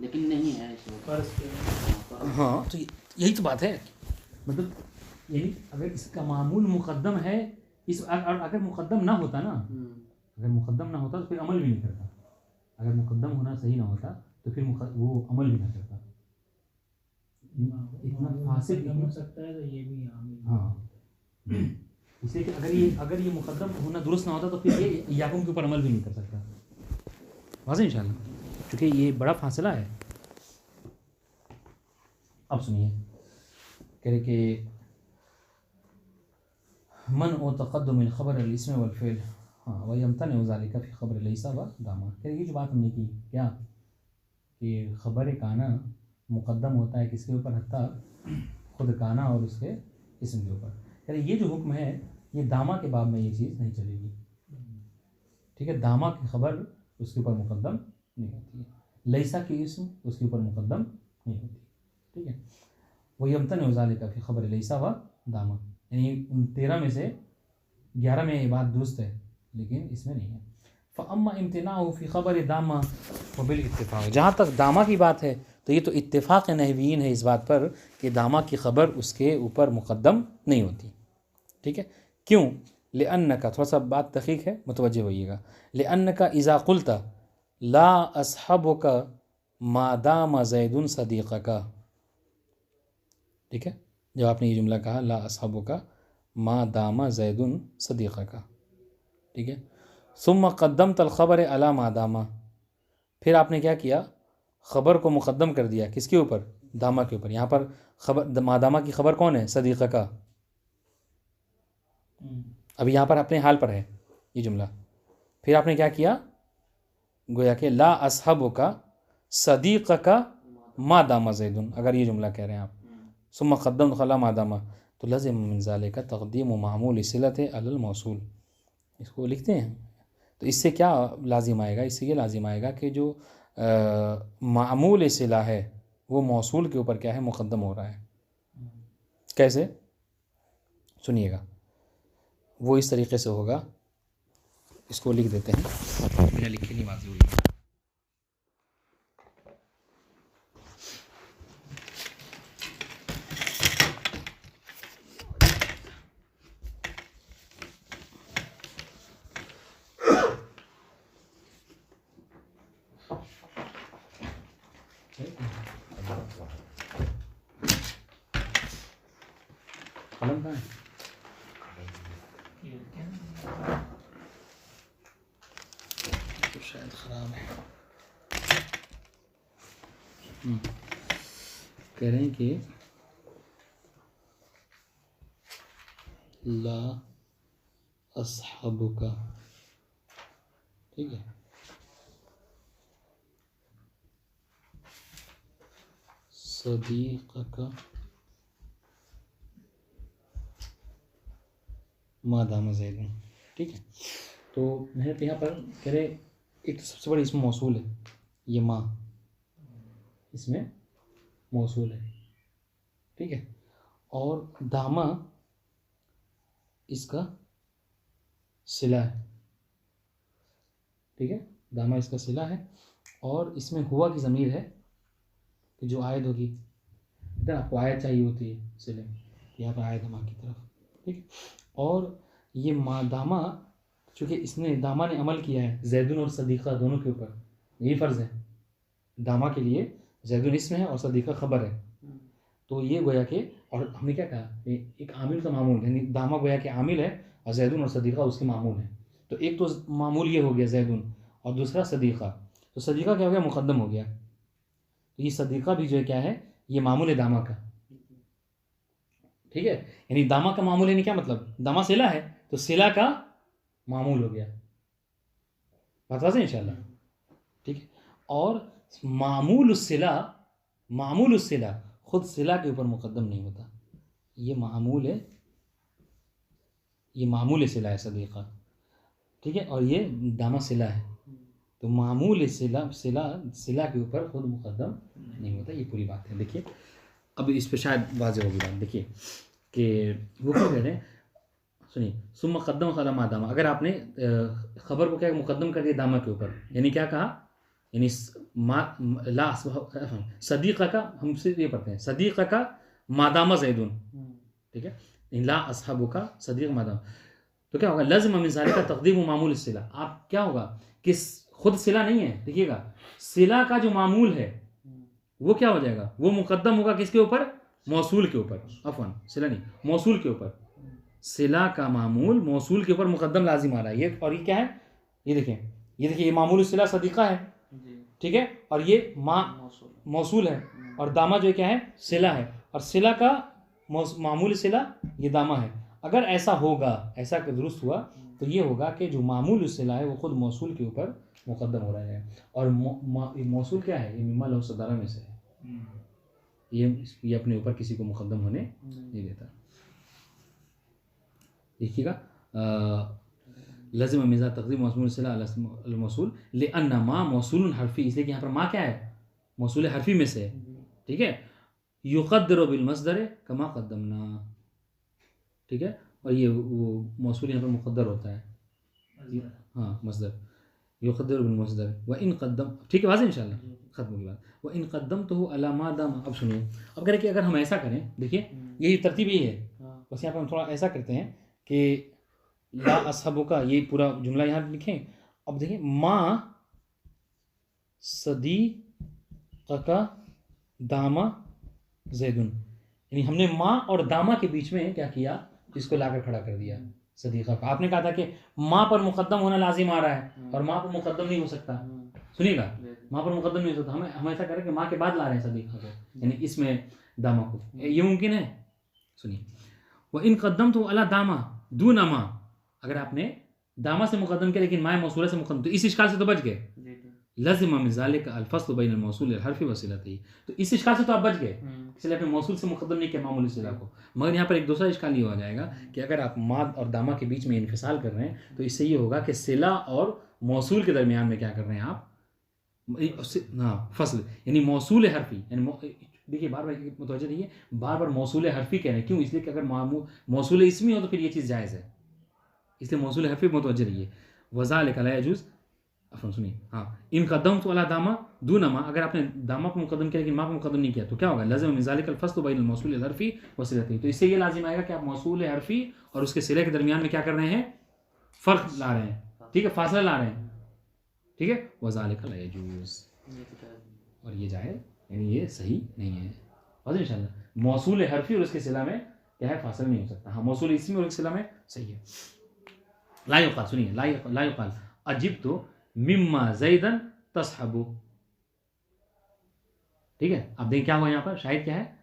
लेकिन नहीं है इस वक्त। हाँ तो यही तो बात है, मतलब यही अगर इसका मामूल मुक़द्दम है इस अगर मुकद्दम ना होता ना, अगर मुकद्दम ना होता तो फिर अमल भी नहीं करता। अगर मुकद्दम होना सही ना होता तो फिर वो अमल भी ना करता। इतना फासिल हो सकता है तो ये भी हाँ, इसलिए कि अगर ये मुकद्दम होना दुरुस्त ना होता तो फिर ये याकुम के ऊपर अमल भी नहीं कर सकता। वाज़ेह इंशाल्लाह, क्योंकि ये बड़ा फासला है। अब सुनिए, कह रहे कि मन ओ तक़द्दुम ख़बर अल-इस्म वल फ़िल, हाँ वही यम्तनिउ ज़ालिका फ़ी ख़बर लैसा व दामा। कह रहे ये जो बात हमने की क्या कि ख़बर काना मुक़द्दम होता है किसके ऊपर, हत्ता खुद काना और उसके इस्म के ऊपर। कह रहे ये जो हुक्म है ये दामा के बाब में ये चीज़ नहीं चलेगी, ठीक है। दामा की ख़बर उसके ऊपर मुक़द्दम नहीं होती है, लैसा की इस्म उसके ऊपर मुक़द्दम नहीं होती, ठीक है। वही यम्तनिउ ज़ालिका फ़ी ख़बर लैसा व दामा, यानी उन 13 में से 11 में ये बात दुरुस्त है लेकिन इसमें नहीं है। फ़अम्मा इम्तिनाउ फ़ी ख़बर दामा व बिल इत्तिफ़ाक़, जहाँ तक दामा की बात है तो ये तो इत्तिफ़ाक़ नहवीन है इस बात पर कि दामा की ख़बर उसके ऊपर मुक़द्दम नहीं होती, ठीक है। क्यों? लिअन्नका, थोड़ा सा बात दक़ीक़ है, मुतवज्जे होइएगा। लिअन्नका इज़ा क़ुल्ता ला अस्हबुका मा दामा ज़ैदुन सदीक़का, ठीक है। जब आपने ये जुमला कहा ला अस्हबुका मा दामा ज़ैदुन सदीक़का, ठीक है। सुम्मा क़द्दमतल ख़बर अला मा दामा, फिर आपने क्या किया, ख़बर को मुक़द्दम कर दिया किसके ऊपर, दामा के ऊपर। यहाँ पर ख़बर मा दामा की ख़बर कौन है, सदीक़का। अभी यहाँ पर अपने हाल पर है ये जुमला। फिर आपने क्या किया, गोया कि ला अस्हबुका सदीक़का मा दामा ज़ैदुन, अगर ये जुमला कह रहे हैं आप, सुम्मा क़द्दम खला मा दामा, तो लज़िम मिन ज़ालिका तक़दीम मामूल सिलत अलल मौसूल, इसको लिखते हैं। तो इससे क्या लाजिम आएगा, इससे ये लाजिम आएगा कि जो मामूल सिला है वो मौसूल के ऊपर क्या है, मुक़द्दम हो रहा है। कैसे, सुनिएगा, वो इस तरीक़े से होगा, इसको लिख देते हैं, बिना लिखे नहीं बात हुई। कलम कहाँ है? तो शायद ख़राब है। कह रहे हैं कि ला अस्हबुका, ठीक है, सदीक़का मा दामा ज़ैदुन, ठीक है। तो मैं यहाँ पर कह रहे एक तो सबसे बड़ी इसमें मौसूल है ये माँ, इसमें मौसूल है, ठीक है। और दामा इसका सिला है, ठीक है, दामा इसका सिला है। और इसमें हुआ की ज़मीर है कि जो आयद होगी, इधर आपको आयत चाहिए होती है सिले, यहाँ पर आयत दामा की तरफ, ठीक। और ये मा दामा, चूँकि इसने दामा ने अमल किया है ज़ैदुन और सदीक़ा दोनों के ऊपर, यही फ़र्ज़ है दामा के लिए, ज़ैदुन इसम है और सदीक़ा ख़बर है। तो ये गोया कि, और हमने क्या कहा, एक आमिल का मामूल, यानी दामा गोया कि आमिल है और ज़ैदुन और सदीक़ा उसके मामूल है। तो एक तो मामूल ये हो गया ज़ैदुन और दूसरा सदीक़ा, तो सदीक़ा क्या हो गया, मुक़द्दम हो गया। तो ये सदीक़ा भी जो है क्या है, ये मामूल है दामा का, ठीक है। यानी दामा का मामूल यानी क्या मतलब, दामा सिला है तो सिला का मामूल हो गया, बात वाज़ेह इंशाल्लाह, ठीक है। और मामूल सिला खुद सिला के ऊपर मुक़द्दम नहीं होता, ये मामूल है, ये मामूल सिला है सदीक़ा, ठीक है। और ये दामा सिला है, तो मामूल सिला के ऊपर खुद मुक़द्दम नहीं होता, ये पूरी बात है। देखिए अब इस पर शायद वाज़ेह होगी बात। देखिए कि वो क्या कह रहे हैं, सुनिए, सुम्मा क़द्दम खला मा दामा, अगर आपने ख़बर को क्या मुक़द्दम कर दिया दामा के ऊपर, यानी क्या कहा, यानी ला सदीक़ा का, हम सिर्फ ये पढ़ते हैं सदीक़ा का मादामा ज़ैदुन, ठीक है, ला अस्हबुका सदीक़ मादामा, तो क्या होगा, लज़्म मिन ज़ालिका तक़दीम मामूल सिला, आप क्या होगा कि खुद सिला नहीं है, देखिएगा सिला का जो मामूल है वो क्या हो जाएगा, वो मुकद्दम होगा किसके ऊपर, मौसूल के ऊपर, अफ़वन सिला नहीं मौसूल के ऊपर, सिला का मामूल मौसूल के ऊपर मुकद्दम लाजिम आ रहा है। ये और ये क्या है, ये देखें, ये मामूल सिला सदीक़ा है, ठीक है, और ये मौसूल है, और दामा जो क्या है सिला है, और सिला का मामूल सिला ये दामा है। अगर ऐसा होगा, ऐसा दुरुस्त हुआ तो ये होगा कि जो मामूल सिला है वो खुद मौसूल के ऊपर मुकद्दम हो रहा है, और मौसूल क्या है, ये मिम्मा लहू सदरा में से है, ये अपने ऊपर किसी को मुकद्दम होने नहीं देता। देखिएगा लज़िम मिज़ा तक़दीम मौसूल सिला अल मौसूल लिअन्ना मा मौसूल हरफ़ी, इसलिए कि यहाँ पर मा क्या है, मौसूल हरफ़ी में से है, ठीक है, युक़द्दरु बिल मस्दर कमा क़द्दमना, ठीक है, और ये वो मौसूल यहाँ पर मुक़द्दर होता है, हाँ मस्दर, युक़द्दरु बिल मस्दर व इन क़द्दम, ठीक है वाज़ेह इंशाअल्लाह, ख़त्म की बात, व इन क़द्दमतहु अला मा दामा। अब सुनिए, अब कह रहे कि अगर हम ऐसा करें, देखिए यही तरतीब यही है, बस यहाँ पर हम थोड़ा ऐसा करते हैं कि ला असहबु का ये पूरा जुमला यहाँ लिखें। अब देखिए माँ सदीक़का दामा ज़ैदुन, यानी हमने माँ और दामा के बीच में क्या किया, इसको लाकर खड़ा कर दिया सदीक़ा का। आपने कहा था कि माँ पर मुकद्दम होना लाजिम आ रहा है और माँ पर मुकद्दम नहीं हो सकता, सुनिएगा माँ पर मुकद्दम नहीं हो सकता, हम ऐसा करें कि माँ के बाद ला रहे हैं सदीक़ा को, यानी इसमें दामा को, ये मुमकिन है। सुनिए, वह इन क़द्दम तो अला दामा दूना माँ, अगर आपने दामा से मुकद्दम किया लेकिन माए मौसूला से मुकद्दम, तो इस इश्काल से तो बच गए, लज़िम मिन ज़ालिका अल फ़स्ल बैन अल मौसूल अल हरफ़ी व सिलती, तो इस इश्काल से तो आप बच गए, इसलिए आपने मौसूल से मुकद्दम नहीं किया मामूली सिला को। मगर यहाँ पर एक दूसरा इश्काल ये हो जाएगा कि अगर आप माँ और दामा के बीच में इन्फिसाल कर रहे हैं तो इससे ये होगा कि सिला और मौसूल के दरमियान में क्या कर रहे हैं आप, हाँ फ़स्ल, यानी मौसूल हरफ़ी, यानी देखिए बार बार मुतवज्जह रहिए, बार बार मौसूल हरफ़ी कह रहे हैं, क्यों, इसलिए कि अगर मौसूल इस्मी हो तो फिर ये चीज़ जायज़ है, इसलिए मौसूल हरफ़ी मुतवज्जह रहिए। वज़ालिका ला यजूज़, अफ़न सुनिए, हाँ इन क़द्दम तो अला दामा दूना मा, अगर आपने दामा पर मुकद्दम किया लेकिन माँ पर मुकद्दम नहीं किया तो क्या होगा, लज़िम मिन ज़ालिका अल फ़स्ल बैन अल मौसूल अल हरफ़ी व सिलती, तो इससे ये लाजिम आएगा कि आप मौसूल हरफ़ी और उसके सिले के दरमियान में क्या कर रहे हैं, फ़र्क ला रहे हैं, ठीक है, फासला ला रहे हैं, ठीक है, वज़ालिका ला यजूज़, और ये जाए यानी ये सही नहीं है। और इंशाअल्लाह मौसूल हरफ़ी और उसके सिला में क्या है, फासला नहीं हो सकता, हाँ मौसूल इसमी और उसके सिला में सही है। ला युक़ाल, सुनिए ला युक़ाल अजिब्तु मिम्मा ज़ैदन तस्हबु, ठीक है, अब देखिए क्या हुआ यहाँ पर, शाहिद क्या है,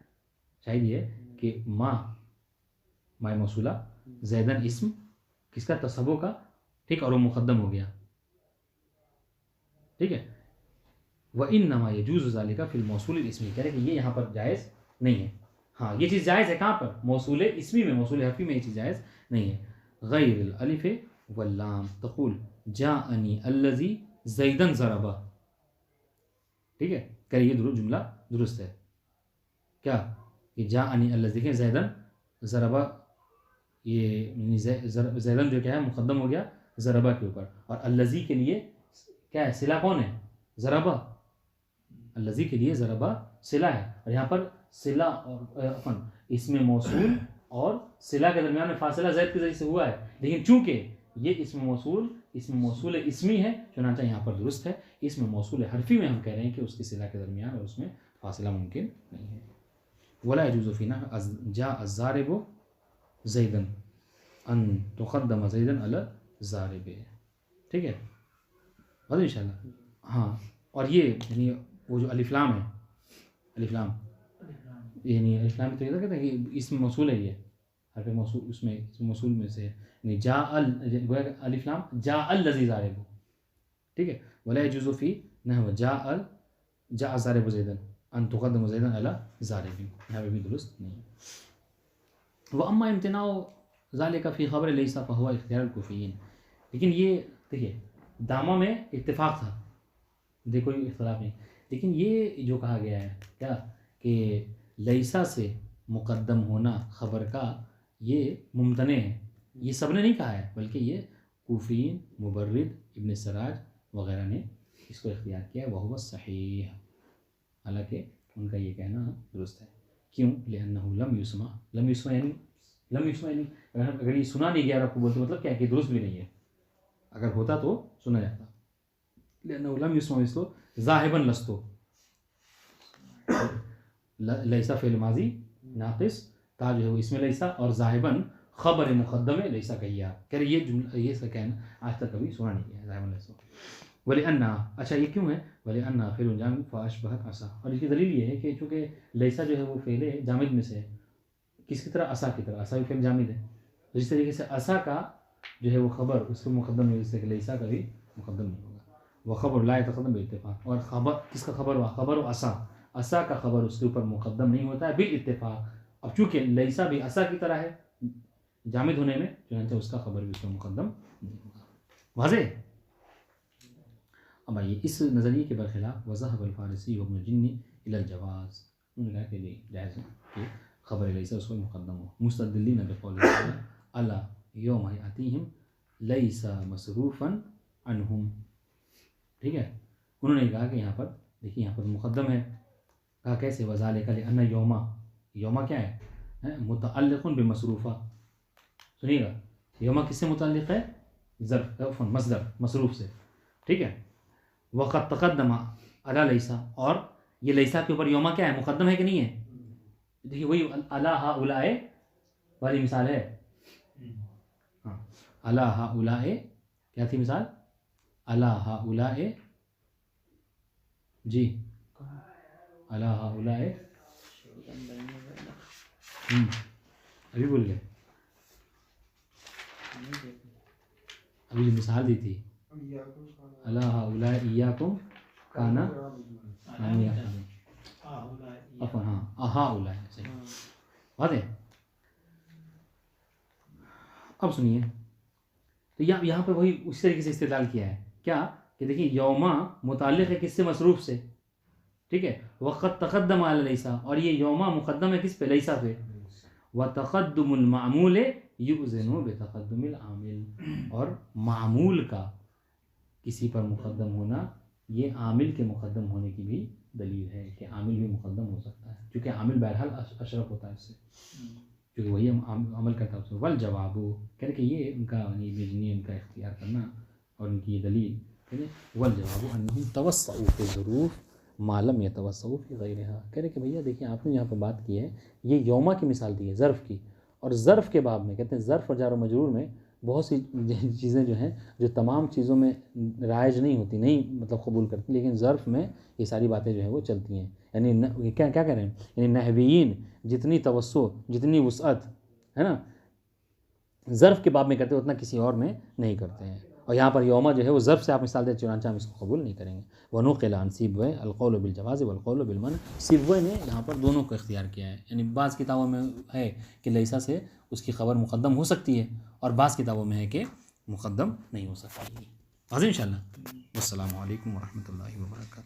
शाहिद ये कि माए मौसूला ज़ैदन इस्म किसका, तस्हबु का, ठीक, और वो मुक़द्दम हो गया, ठीक है, व इन्नमा यजूज़ु ज़ालिका फ़िल मौसूल इस्मी, कह रहे कि ये यहाँ पर जायज़ नहीं है, हाँ ये चीज़ जायज़ है कहाँ पर, मौसूल इस्मी में, मौसूल हरफ़ी में ये चीज़ जायज़ नहीं है। गैरिल अलिफ़ वल्लाम तक़ूल जाअनी अल्लज़ी ज़ैदन ज़रबा, ठीक है, कह रहे ये जुमला दुरुस्त है, क्या कि जाअनी अल्लज़ी के ज़ैदन ज़रबा, ये ज़ैदन जो क्या है मुक़द्दम हो गया ज़रबा के ऊपर, और अल्लज़ी के लिए क्या है, सिला कौन है, ज़रबा, अल्लज़ी के लिए ज़रबा सिला है, और यहाँ पर सिला और अपन इसमें मौसूल और सिला के दरमियान में फासला ज़ैद के ज़रिए से हुआ है, लेकिन चूँकि ये इसमें मौसूल इसमी है, चुनांचा यहाँ पर दुरुस्त है, इसमें मौसूल हरफ़ी में हम कह रहे हैं कि उसके सिला के दरमियान और उसमें फासला मुमकिन नहीं है। वला यजूज़ु फ़ीना जा अज़्ज़ारिबु ज़ैदन अन तुक़द्दम ज़ैदन अला ज़ारिबे, ठीक है, और इंशाअल्लाह, हाँ, और ये यानी वो जो अलिफ़लाम है, अलिफ़लाम यानी अलिफ़लाम तो ये कहते हैं कि इसमें मौसूल है, ये हरफ़ मौसूल उसमें मौसूल में से, यानी जा अलिफ़लाम जा अल्लज़ी ज़ारिबु, ठीक है, वला यजूज़ु फ़ी नहव जा ज़ारिबु ज़ैदन अन तुक़द्दम ज़ैदन अला ज़ारिबी, यहाँ पे भी दुरुस्त नहीं है। व अम्मा इम्तिनाउ ज़ालिका फ़ी ख़बर लैसा फ़हुवा इख्तियार अल कूफ़िय्यीन, लेकिन ये देखिए दामा में इत्तिफ़ाक़ था, देखो कोई इख्तिलाफ़ नहीं, लेकिन ये जो कहा गया है क्या कि लैसा से मुक़द्दम होना ख़बर का ये मुमतने है, ये सब ने नहीं कहा है, बल्कि ये कूफ़िय्यीन, मुबर्रिद, इब्न सराज वग़ैरह ने इसको इख्तियार किया है, वहुवा सहीह, हालांकि उनका ये कहना दुरुस्त है। क्यों, लिअन्नहु लम युस्मा यानी लम युस्मा नहीं, अगर ये सुना नहीं गया आपको बोलते मतलब क्या कि दुरुस्त भी नहीं है, अगर होता तो सुना जाता। लेकिन लम युस्मा मिसलो ज़ाहिबन लस्तो, लैसा फ़िल माजी नाक़िस, ता जो है वो इसमें लैसा, और ज़ाहिबन ख़बर मुक़द्दम है लैसा कहिया, कह रहे ये जुमला ये इसका कहना आज तक कभी सुना नहीं गया ज़ाहिबन लैसा। वली अन्ना, अच्छा ये क्यों है, वली अन्ना फ़िल जामिद फ़अशबहत असा, और इसकी दलील ये है कि चूँकि लैसा जो है वो फ़ेल जामिद में से है, किसकी तरह, असा की तरह, असा भी फ़ेल जामिद है, तो इस तरीके से असा का जो है वो ख़बर उसको मुक़द्दम नहीं, जैसे कि लैसा का भी मुक़द्दम नहीं होगा। वह ख़बर ला यतक़द्दम बित्तिफ़ाक़, और ख़बर किसका ख़बर हुआ, ख़बर असा का ख़बर उसके ऊपर मुक़द्दम नहीं होता है बिल इत्तिफ़ाक़। अब चूँकि लैसा भी असा की तरह है जामिद होने में, चुनांचे उसका ख़बर भी उसका मुक़द्दम नहीं होगा। वाज़ेह। अब आइए इस नज़रिए के बरखिलाफ़ वज़हब फ़ारसी व इब्न जिन्नी इलल जवाज़, उन्होंने कहा कि ये जायज़ है कि ख़बर लैसा उसको मुक़द्दम हो, मुस्तदल्लीन बिक़ौलिही अला यौम यातीहिम लैसा मसरूफ़न अन्हुम। ठीक है, उन्होंने कहा कि यहाँ पर देखिए यहाँ पर मुक़द्दम है, कहा कैसे, वज़ालिका लिअन्ना यौमा, यौमा क्या है मुतअल्लिक़ुन बिमसरूफ़ा। सुनिएगा, यौमा किससे मुतअल्लिक़ है, ज़र्फ़ मसदर मसरूफ़ से। ठीक है, वक़द तक़द्दम अला लैसा, और ये लैसा के ऊपर यौमा क्या है, मुक़द्दम है कि नहीं है। देखिए वही अला हाउलाए वाली मिसाल है। हाँ, अला हाउलाए क्या थी मिसाल, अला हाउलाए जी, अला हाउलाए, अभी भूल गए, अभी जो मिसाल दी थी, अला हाउलाए इय्याकुम काना नामिया, अपन हाँ हाउलाए सही बात है। अब सुनिए, तो यहाँ पर वही उस तरीके से इस्तेदलाल किया है क्या, कि देखिए यौमा मुताल्लिक़ है किससे, मसरूफ़ से। ठीक है, वक़द तक़द्दम अला लैसा, और ये यौमा मुक़द्दम है किस पे, लैसा पे। व तक़द्दुमुल मामूल युज़िनु बितक़द्दुमिल आमिल, और मामूल का किसी पर मुक़द्दम होना ये आमिल के मुक़द्दम होने की भी दलील है कि आमिल भी मुक़द्दम हो सकता है, क्योंकि आमिल बहरहाल अशरफ होता है इससे, क्योंकि वही अमल करता है उसमें। वल जवाबु, कह रहे कि ये उनका बेजनी उनका इख्तियार करना और उनकी ये दलील, वल जवाबु अन्नहुम तवस्सउ फी ज़ुरूफ़ मा लम यतवस्सउ फी ग़ैरिहा। कह रहे कि भैया देखिए आपने यहाँ पर बात की है, ये यौमा की मिसाल दी है ज़र्फ़ की, और ज़र्फ़ के बाब में कहते हैं ज़र्फ़ और जार व मजरूर में बहुत सी चीज़ें जो हैं जो तमाम चीज़ों में राइज नहीं होती, नहीं मतलब कबूल करती, लेकिन ज़र्फ़ में ये सारी बातें जो हैं वो चलती हैं। यानी क्या क्या कह रहे हैं, यानी नहवीयीन जितनी तवस्सु जितनी वुसअत है ना ज़र्फ़ के बाब में करते हैं उतना किसी और में नहीं करते हैं। और यहाँ पर यौमा जो है वो ज़र्फ़ से आप मिसाल देते, चुनांचे हम इसको कबूल नहीं करेंगे। वनुक़िल अन सिबवै अल-क़ौल बिल-जवाज़ वल-क़ौल बिल-मन, सिबवै ने यहाँ पर दोनों को इख्तियार किया है, यानी बाज़ किताबों में है कि लैसा से उसकी ख़बर मुक़द्दम हो सकती है, और बाज़ किताबों में है कि मुक़द्दम नहीं हो सकती। इंशाअल्लाह। वस्सलामु अलैकुम व रहमतुल्लाहि व बरकातुहू।